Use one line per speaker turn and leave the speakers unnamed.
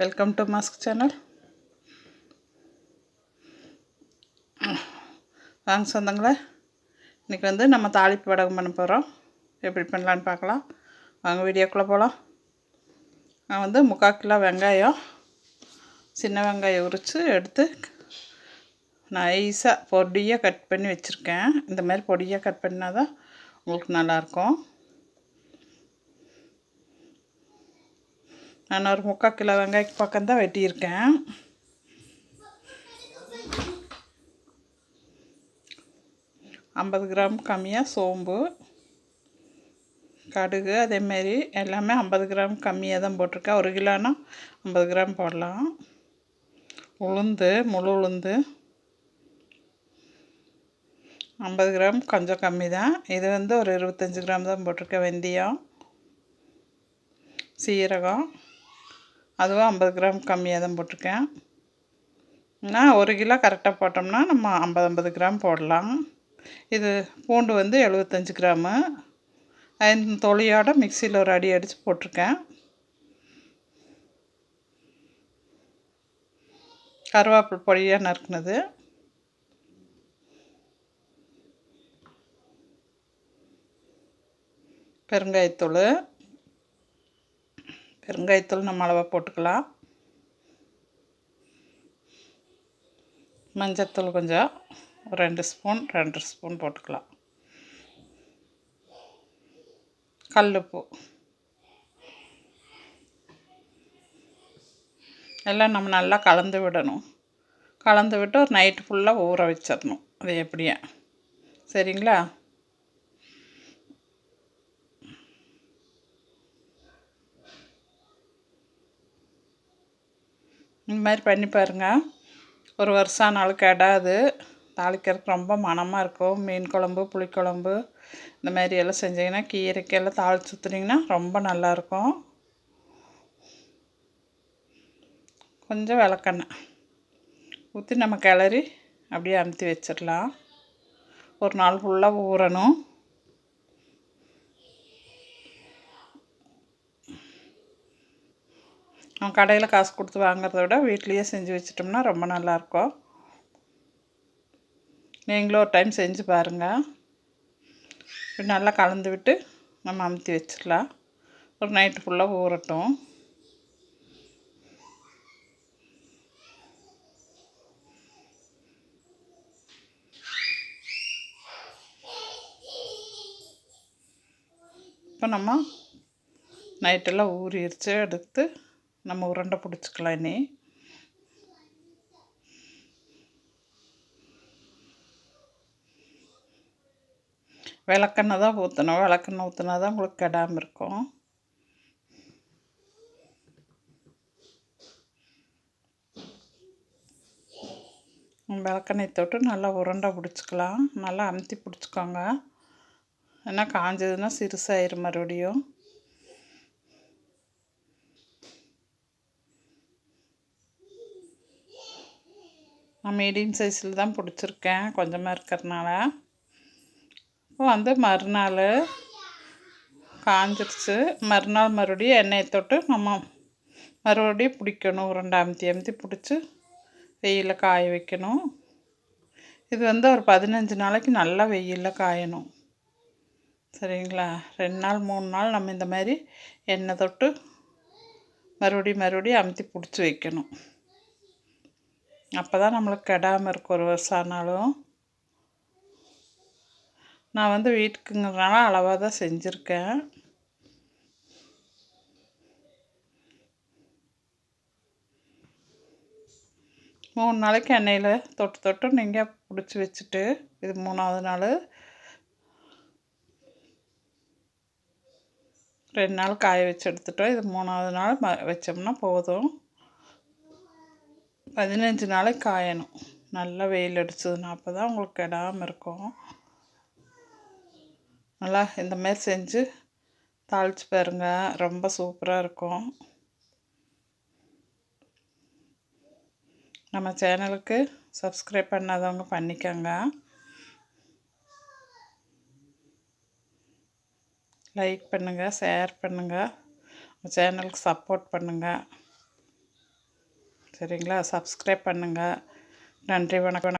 Welcome to mask channel. வாங்க சொந்தங்களே, இன்றைக்கி நம்ம தாளிப்பு வடகம் பண்ண போகிறோம். எப்படி பண்ணலான்னு பார்க்கலாம். வாங்க வீடியோக்குள்ளே போகலாம். நான் 3/4 கிலோ வெங்காயம், சின்ன வெங்காயம் உரித்து எடுத்து நைஸாக பொடியாக கட் பண்ணி வச்சுருக்கேன். இந்த மாதிரி பொடியாக கட் பண்ணால் தான் உங்களுக்கு நல்லாயிருக்கும். நான் ஒரு 3/4 கிலோ வெங்காயம் பக்கம் தான் வெட்டியிருக்கேன். ஐம்பது கிராம் கம்மியாக சோம்பு, கடுகு அதேமாரி எல்லாமே 50 கிராம் கம்மியாக தான் போட்டிருக்கேன். 1 கிலோனா 50 கிராம் போடலாம். உளுந்து, முழு உளுந்து 50 கிராம் கொஞ்சம் கம்மி தான். இது ஒரு 25 கிராம் தான் போட்டிருக்கேன். வெந்தயம், சீரகம் அதுவும் 50 கிராம் கம்மியாக தான் போட்டிருக்கேன். நான் 1 கிலோ கரெக்டாக போட்டோம்னா நம்ம 50 கிராம் போடலாம். இது பூண்டு 75 கிராமு, தொலியோட மிக்சியில் ஒரு அடி அடித்து போட்டிருக்கேன். கருவேப்பிலை பொடியாக நறுக்குனது, பெருங்காயத்தூள் நம்ம அளவாக போட்டுக்கலாம். மஞ்சத்தூள் கொஞ்சம் 2 ஸ்பூன் போட்டுக்கலாம். கல்லுப்பு எல்லாம் நம்ம நல்லா கலந்து விடணும். கலந்து விட்டு ஒரு நைட்டு ஃபுல்லாக ஊற வச்சிடணும். அது எப்படியா சரிங்களா? இந்த மாதிரி பண்ணி பாருங்கள். ஒரு வருஷம் ஆனாலும் கெடாது. தாளிக்கிறதுக்கு ரொம்ப மணமாக இருக்கும். மீன் குழம்பு, புளிக்குழம்பு இந்த மாதிரி எல்லாம் செஞ்சிங்கன்னா, கீரைக்கெல்லாம் தாளித்து ஊற்றுனீங்கன்னா ரொம்ப நல்லாயிருக்கும். கொஞ்சம் விளக்கெண்ணெய் ஊற்றி நம்ம கிளறி அப்படியே அமுத்தி வச்சிடலாம். ஒரு நாள் ஃபுல்லாக ஊறணும். நம்ம கடையில் காசு கொடுத்து வாங்குறத விட வீட்லேயே செஞ்சு வச்சிட்டோம்னா ரொம்ப நல்லாயிருக்கும். நீங்களும் ஒரு டைம் செஞ்சு பாருங்கள். நல்லா கலந்து விட்டு நம்ம அமுத்தி வச்சிடலாம். ஒரு நைட்டு ஃபுல்லாக ஊறட்டும். இப்போ நம்ம நைட்டெல்லாம் ஊறிடுச்சு. எடுத்து நம்ம உருண்டை பிடிச்சிக்கலாம். இனி விளக்கெண்ணெய் தான் ஊற்றணும். விளக்கெண்ணெய் ஊற்றினா தான் உங்களுக்கு கெடாமல் இருக்கும். விளக்கெண்ணெய் தொட்டு நல்லா உருண்டை பிடிச்சிக்கலாம். நல்லா அமுத்தி பிடிச்சிக்கோங்க. ஏன்னா காஞ்சதுன்னா சிறுசாயிரும் மறுபடியும். நான் மீடியம் சைஸில் தான் பிடிச்சிருக்கேன், கொஞ்சமாக இருக்கிறதுனால. இப்போ மறுநாள் காஞ்சிருச்சு. மறுநாள் மறுபடியும் எண்ணெயை தொட்டு நம்ம மறுபடியும் பிடிக்கணும். உருண்டை அமுத்தி பிடிச்சி வெயிலில் காய வைக்கணும். இது ஒரு 15 நாளைக்கு நல்லா வெயிலில் காயணும். சரிங்களா? 2 நாள் 3 நாள் நம்ம இந்த மாதிரி எண்ணெய் தொட்டு மறுபடியும் அமுத்தி பிடிச்சி வைக்கணும். அப்போ தான் நம்மளுக்கு கெடாமல் இருக்கும். ஒரு வருஷம் ஆனாலும். நான் வீட்டுக்குங்கிறதுனால அளவாக தான் செஞ்சுருக்கேன். மூணு நாளைக்கு எண்ணெயில் தொட்டு நீங்கள் பிடிச்சி வச்சுட்டு, இது 3ஆவது நாள் 2 நாள் காய வச்சு எடுத்துட்டோம். இது 3ஆவது நாள் வச்சோம்னா போதும். 15 நாளைக்கு காயணும். நல்லா வெயில் அடிச்சதுன்னா அப்போ தான் உங்களுக்கு கெடாமல் இருக்கும். நல்லா இந்த மாதிரி செஞ்சு தாளித்து பாருங்கள். ரொம்ப சூப்பராக இருக்கும். நம்ம சேனலுக்கு சப்ஸ்கிரைப் பண்ணாதவங்க பண்ணிக்கோங்க. லைக் பண்ணுங்கள், ஷேர் பண்ணுங்கள், சேனலுக்கு சப்போர்ட் பண்ணுங்கள். சரிங்களா? சப்ஸ்கிரைப் பண்ணுங்கள். நன்றி, வணக்கம்.